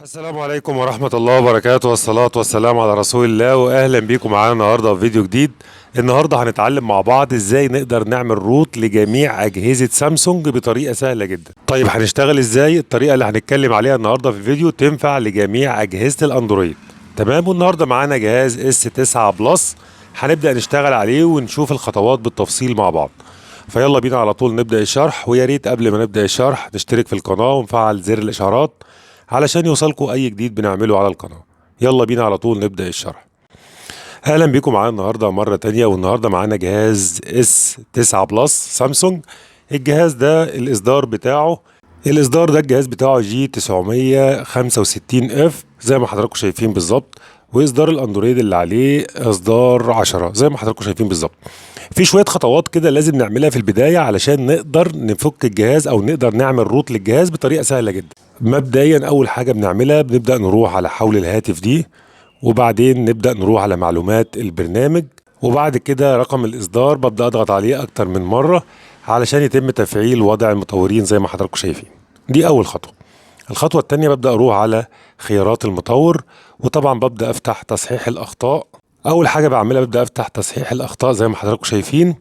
السلام عليكم ورحمة الله وبركاته، والصلاة والسلام على رسول الله، وأهلا بيكم معانا النهاردة في فيديو جديد. النهاردة هنتعلم مع بعض ازاي نقدر نعمل روت لجميع أجهزة سامسونج بطريقة سهلة جدا. طيب هنشتغل ازاي؟ الطريقة اللي هنتكلم عليها النهاردة في الفيديو تنفع لجميع أجهزة الأندرويد. تمام. والنهاردة معانا جهاز اس 9 بلس، هنبدأ نشتغل عليه ونشوف الخطوات بالتفصيل مع بعض. فيلا بينا على طول نبدأ الشرح، ويا ريت قبل ما نبدأ الشرح نشترك في القناة ونفعل زر الإشعارات علشان يوصلكوا اي جديد بنعمله على القناة. يلا بينا على طول نبدأ الشرح. اهلا بيكم معانا النهاردة مرة تانية، والنهاردة معانا جهاز اس 9 بلس سامسونج. الجهاز ده الاصدار ده الجهاز بتاعه جي 965 اف زي ما حضراتكم شايفين بالظبط، واصدار الاندرويد اللي عليه اصدار 10 زي ما حضراتكم شايفين بالظبط. في شوية خطوات كده لازم نعملها في البداية علشان نقدر نفك الجهاز او نقدر نعمل روت للجهاز بطريقة سهلة جدا. مبدئيا اول حاجة بنعملها بنبدأ نروح على حول الهاتف دي، وبعدين نبدأ نروح على معلومات البرنامج، وبعد كده رقم الاصدار ببدأ اضغط عليه اكتر من مرة علشان يتم تفعيل وضع المطورين زي ما حضراتكم شايفين. دي اول خطوة. الخطوة التانية ببدأ اروح على خيارات المطور، وطبعا ببدأ افتح تصحيح الاخطاء. اول حاجة بعملها ببدأ افتح تصحيح الاخطاء زي ما حضراتكم شايفين،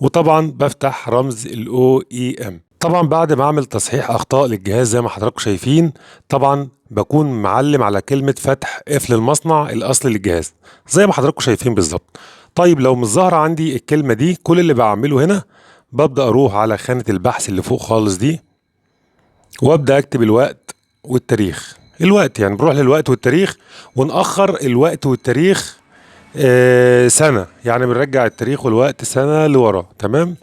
وطبعا بفتح رمز الاو اي ام. طبعا بعد ما اعمل تصحيح اخطاء للجهاز زي ما حضراتكم شايفين، طبعا بكون معلم على كلمة فتح قفل المصنع الاصلي للجهاز زي ما حضراتكم شايفين بالظبط. طيب لو مش ظاهرة عندي الكلمة دي، كل اللي بعمله هنا ببدأ اروح على خانة البحث اللي فوق خالص دي، وابدأ اكتب الوقت والتاريخ. الوقت يعني بنروح للوقت والتاريخ، ونأخر الوقت والتاريخ سنة، يعني بنرجع التاريخ والوقت سنة لورا. تمام.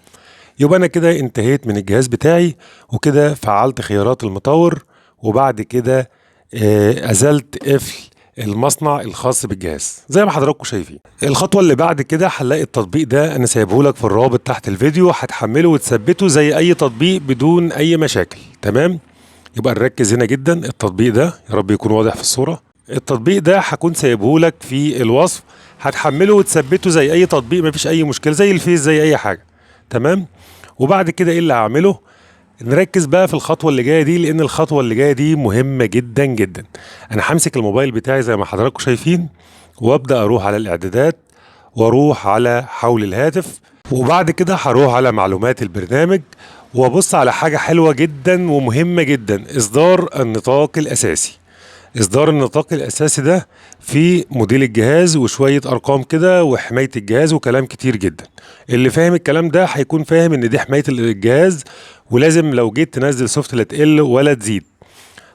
يبقى انا كده انتهيت من الجهاز بتاعي، وكده فعلت خيارات المطور، وبعد كده ازلت قفل المصنع الخاص بالجهاز زي ما حضراتكم شايفين. الخطوة اللي بعد كده هنلاقي التطبيق ده انا سايبه لك في الرابط تحت الفيديو، هتحمله وتثبته زي اي تطبيق بدون اي مشاكل. تمام. يبقى نركز هنا جدا. التطبيق ده يا رب يكون واضح في الصورة. التطبيق ده هكون سايبه لك في الوصف، هتحمله وتثبته زي اي تطبيق، مفيش اي مشكلة، زي الفيس زي اي حاجة. تمام. وبعد كده ايه اللي هعمله؟ نركز بقى في الخطوة اللي جاية دي، لان الخطوة اللي جاية دي مهمة جدا جدا. انا همسك الموبايل بتاعي زي ما حضراتكم شايفين، وابدأ اروح على الاعدادات، واروح على حول الهاتف، وبعد كده هروح على معلومات البرنامج، وابص على حاجة حلوة جدا ومهمة جدا: اصدار النطاق الاساسي. اصدار النطاق الاساسي ده فيه موديل الجهاز وشوية ارقام كده وحماية الجهاز وكلام كتير جدا. اللي فاهم الكلام ده هيكون فاهم ان دي حماية الجهاز، ولازم لو جيت تنزل سوفت لا تقل ولا تزيد.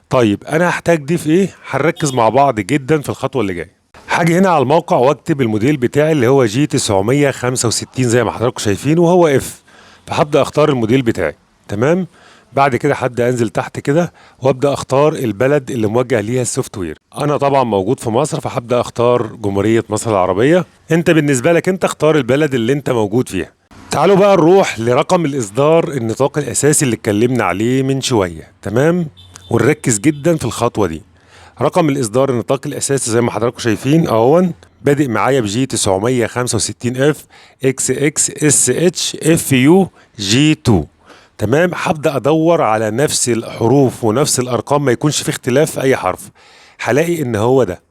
طيب انا هحتاج دي في ايه؟ هنركز مع بعض جدا في الخطوة اللي جاية. هاجي هنا على الموقع واكتب الموديل بتاعي اللي هو جي 965 زي ما حضراتكم شايفين، وهو اف. فهبدأ اختار الموديل بتاعي. تمام. بعد كده هبدأ انزل تحت كده، وابدأ اختار البلد اللي موجه ليها السوفت وير. انا طبعا موجود في مصر، فهبدأ اختار جمهورية مصر العربية. انت بالنسبة لك انت اختار البلد اللي انت موجود فيها. تعالوا بقى نروح لرقم الاصدار النطاق الاساسي اللي اتكلمنا عليه من شوية. تمام. ونركز جدا في الخطوة دي. رقم الاصدار النطاق الاساسي زي ما حضراتكم شايفين اهون، بادئ معايا بجي 965 اف اكس اكس اس اتش اف يو جي 2. تمام. هبدا ادور على نفس الحروف ونفس الارقام، ما يكونش في اختلاف في اي حرف. هلاقي ان هو ده.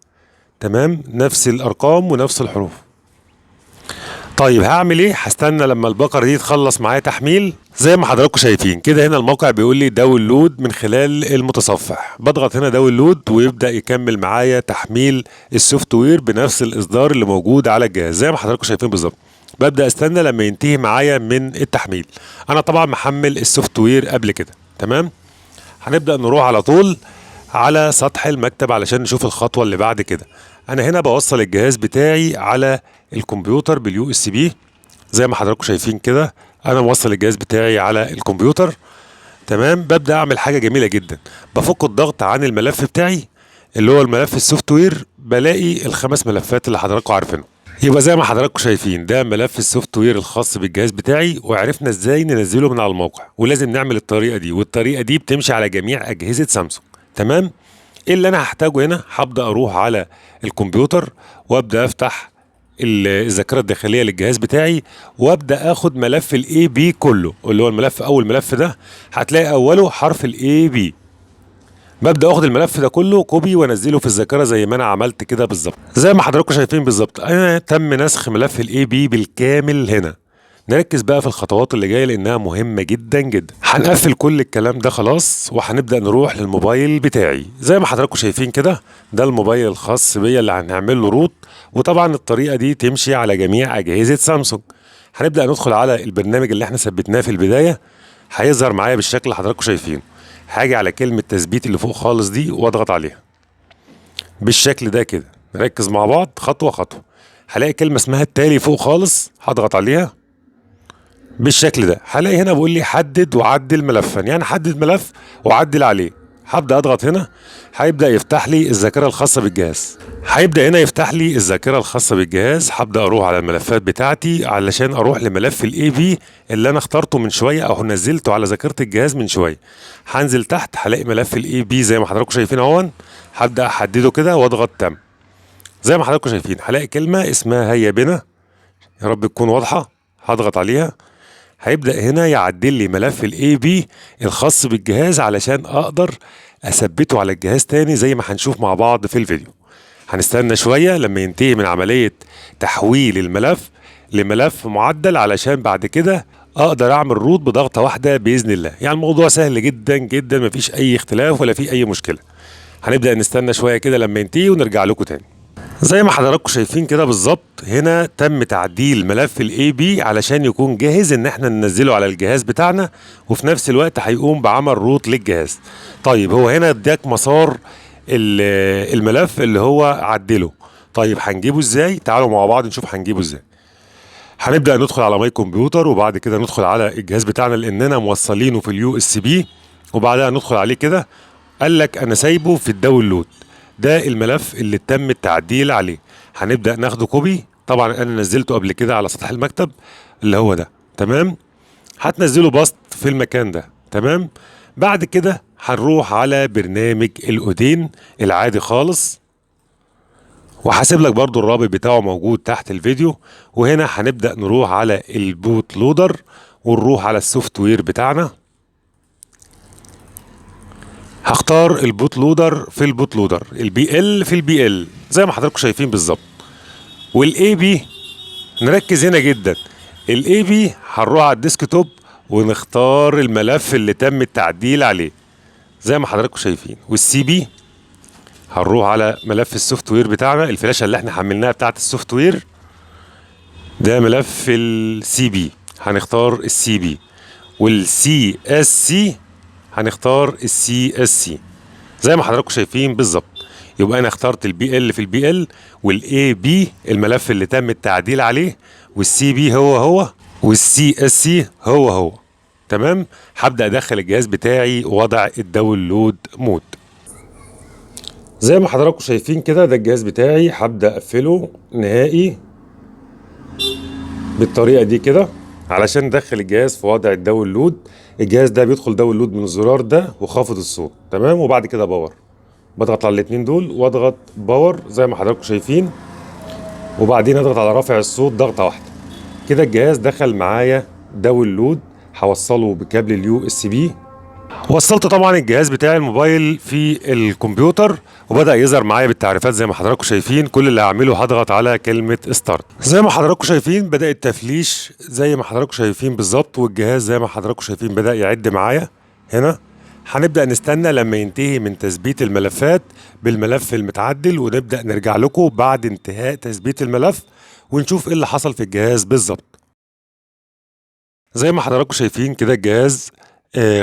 تمام. نفس الارقام ونفس الحروف. طيب هعمل ايه؟ هستنى لما البقرة دي تخلص معايا تحميل زي ما حضراتكم شايفين كده. هنا الموقع بيقول لي داونلود من خلال المتصفح، بضغط هنا داونلود ويبدأ يكمل معايا تحميل السوفت وير بنفس الاصدار اللي موجود على الجهاز زي ما حضراتكم شايفين بالظبط. ببدأ استنى لما ينتهي معايا من التحميل. انا طبعا محمل السوفت وير قبل كده. تمام. هنبدأ نروح على طول على سطح المكتب علشان نشوف الخطوة اللي بعد كده. انا هنا بوصل الجهاز بتاعي على الكمبيوتر باليو اس بي زي ما حضراتكم شايفين كده. انا موصل الجهاز بتاعي على الكمبيوتر. تمام. ببدأ اعمل حاجة جميلة جدا: بفك الضغط عن الملف بتاعي اللي هو الملف السوفت وير، بلاقي الخمس ملفات اللي حضراتكم عارفينهم. يبقى زي ما حضراتكم شايفين ده ملف السوفت وير الخاص بالجهاز بتاعي، وعرفنا ازاي ننزله من على الموقع، ولازم نعمل الطريقة دي، والطريقة دي بتمشي على جميع أجهزة سامسونج. تمام. ايه اللي انا هحتاجه هنا؟ هبدأ اروح على الكمبيوتر، وابدأ افتح الذاكرة الداخلية للجهاز بتاعي، وابدأ اخد ملف الاي بي كله اللي هو الملف، اول ملف ده هتلاقي اوله حرف الاي بي. ببدا اخد الملف ده كله كوبي وانزله في الذاكره زي ما انا عملت كده بالظبط. زي ما حضراتكم شايفين بالظبط انا تم نسخ ملف الاي بي بالكامل هنا. نركز بقى في الخطوات اللي جايه لانها مهمه جدا جدا. هنقفل كل الكلام ده خلاص وهنبدا نروح للموبايل بتاعي. زي ما حضراتكم شايفين كده ده الموبايل الخاص بيا اللي هنعمل له روت، وطبعا الطريقه دي تمشي على جميع اجهزه سامسونج. هنبدا ندخل على البرنامج اللي احنا ثبتناه في البدايه، هيظهر معايا بالشكل اللي حضراتكم شايفينه. هاجي على كلمه تثبيت اللي فوق خالص دي واضغط عليها بالشكل ده كده. نركز مع بعض خطوه خطوه. هلاقي كلمه اسمها التالي فوق خالص، هضغط عليها بالشكل ده. هلاقي هنا بيقول لي حدد وعدل ملفا، يعني حدد ملف وعدل عليه. هبدا اضغط هنا، هيبدا يفتح لي الذاكره الخاصه بالجهاز. هبدا اروح على الملفات بتاعتي علشان اروح لملف الاي بي اللي انا اخترته من شويه او نزلته على ذاكره الجهاز من شويه. هنزل تحت هلاقي ملف الاي بي زي ما حضراتكم شايفين اهون. هبدا احدده كده واضغط تم. زي ما حضراتكم شايفين هلاقي كلمه اسمها هيا بنا، يا رب تكون واضحه. هضغط عليها، هيبدأ هنا يعدل لي ملف الاي بي الخاص بالجهاز علشان اقدر اثبته على الجهاز تاني زي ما هنشوف مع بعض في الفيديو. هنستنى شوية لما ينتهي من عملية تحويل الملف لملف معدل علشان بعد كده اقدر اعمل روت بضغطة واحدة بإذن الله. يعني الموضوع سهل جدا جدا، مفيش اي اختلاف ولا في اي مشكلة. هنبدأ نستنى شوية كده لما ينتهي ونرجع لكم تاني. زي ما حضراتكم شايفين كده بالظبط هنا تم تعديل ملف الاي بي علشان يكون جاهز ان احنا ننزله على الجهاز بتاعنا، وفي نفس الوقت هيقوم بعمل روت للجهاز. طيب هو هنا اداك مسار الملف اللي هو عدله. طيب هنجيبه ازاي؟ تعالوا مع بعض نشوف هنجيبه ازاي. هنبدأ ندخل على ماي كمبيوتر وبعد كده ندخل على الجهاز بتاعنا لاننا موصلينه في اليو اس بي، وبعدها ندخل عليه كده. قال لك انا سايبه في الداونلود، ده الملف اللي تم التعديل عليه. هنبدأ ناخده كوبي، طبعا انا نزلته قبل كده على سطح المكتب اللي هو ده، تمام. هتنزله بسط في المكان ده، تمام. بعد كده هنروح على برنامج الاودين العادي خالص، وهسيب لك برضو الرابط بتاعه موجود تحت الفيديو. وهنا هنبدأ نروح على البوت لودر ونروح على السوفت وير بتاعنا. هختار البوت لودر في البوت لودر، البي ال في البي ال زي ما حضراتكم شايفين بالظبط. والاي بي نركز هنا جدا، الاي بي هنروح على الديسكتوب ونختار الملف اللي تم التعديل عليه زي ما حضراتكم شايفين. والسي بي هنروح على ملف السوفت وير بتاعنا، الفلاشه اللي احنا حملناها بتاعت السوفت وير ده ملف السي بي، هنختار السي بي. والسي اس سي هنختار السي اس سي زي ما حضراتكم شايفين بالظبط. يبقى انا اخترت البي ال في البي ال، والاي بي الملف اللي تم التعديل عليه، والسي بي هو هو، والسي اس سي هو هو، تمام. هبدا ادخل الجهاز بتاعي وضع الداونلود مود زي ما حضراتكم شايفين كده. ده الجهاز بتاعي، هبدا اقفله نهائي بالطريقه دي كده علشان ندخل الجهاز في وضع الداونلود. الجهاز ده بيدخل داونلود من الزرار ده وخافض الصوت، تمام. وبعد كده باور، بضغط على الاتنين دول واضغط باور زي ما حضراتكم شايفين، وبعدين اضغط على رافع الصوت ضغطه واحده كده. الجهاز دخل معايا داونلود. هوصله بكابل اليو اس بي. وصلت طبعا الجهاز بتاعي الموبايل في الكمبيوتر وبدأ يظهر معايا بالتعريفات زي ما حضراتكم شايفين. كل اللي هعمله هضغط على كلمة ستارت. زي ما حضراتكم شايفين بدأ التفليش زي ما حضراتكم شايفين بالظبط، والجهاز زي ما حضراتكم شايفين بدأ يعد معايا هنا. هنبدأ نستنى لما ينتهي من تثبيت الملفات بالملف المتعدل، ونبدأ نرجع لكم بعد انتهاء تثبيت الملف ونشوف ايه اللي حصل في الجهاز بالظبط. زي ما حضراتكم شايفين كده الجهاز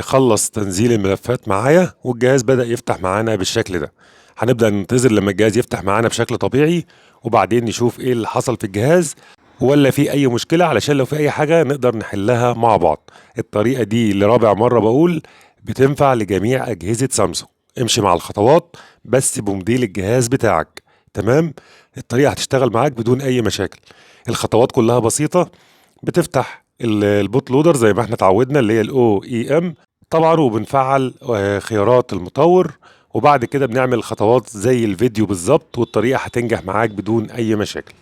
خلص تنزيل الملفات معايا، والجهاز بدأ يفتح معانا بالشكل ده. هنبدأ ننتظر لما الجهاز يفتح معانا بشكل طبيعي، وبعدين نشوف ايه اللي حصل في الجهاز ولا في اي مشكلة، علشان لو في اي حاجة نقدر نحلها مع بعض. الطريقة دي لرابع مرة بقول بتنفع لجميع أجهزة سامسونج. امشي مع الخطوات بس بموديل الجهاز بتاعك، تمام. الطريقة هتشتغل معاك بدون اي مشاكل. الخطوات كلها بسيطة. بتفتح البوت لودر زي ما احنا اتعودنا اللي هي الاو اي ام طبعا، وبنفعل خيارات المطور، وبعد كده بنعمل الخطوات زي الفيديو بالظبط، والطريقة هتنجح معاك بدون اي مشاكل.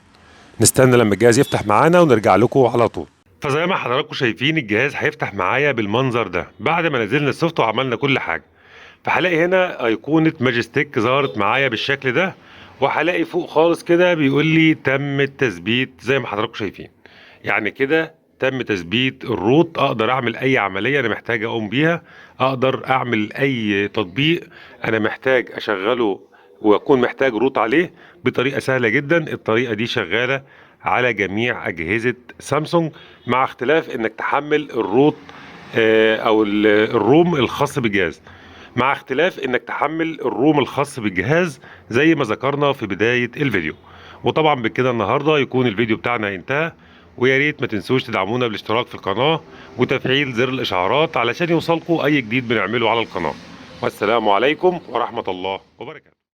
نستنى لما الجهاز يفتح معانا ونرجع لكم على طول. فزي ما حضراتكم شايفين الجهاز هيفتح معايا بالمنظر ده بعد ما نزلنا السوفت وعملنا كل حاجة. فهلاقي هنا ايقونه ماجستيك ظهرت معايا بالشكل ده، وهلاقي فوق خالص كده بيقول لي تم التثبيت زي ما حضراتكم شايفين. يعني كده تم تثبيت الروت، اقدر اعمل اي عمليه انا محتاج اقوم بيها، اقدر اعمل اي تطبيق انا محتاج اشغله واكون محتاج روت عليه بطريقه سهله جدا. الطريقه دي شغاله على جميع اجهزه سامسونج، مع اختلاف انك تحمل الروت او الروم الخاص بالجهاز، مع اختلاف انك تحمل الروم الخاص بالجهاز زي ما ذكرنا في بداية الفيديو. وطبعا بكده النهاردة يكون الفيديو بتاعنا انتهى، ويا ريت ما تنسوش تدعمونا بالاشتراك في القناة وتفعيل زر الاشعارات علشان يوصلكم اي جديد بنعمله على القناة. والسلام عليكم ورحمة الله وبركاته.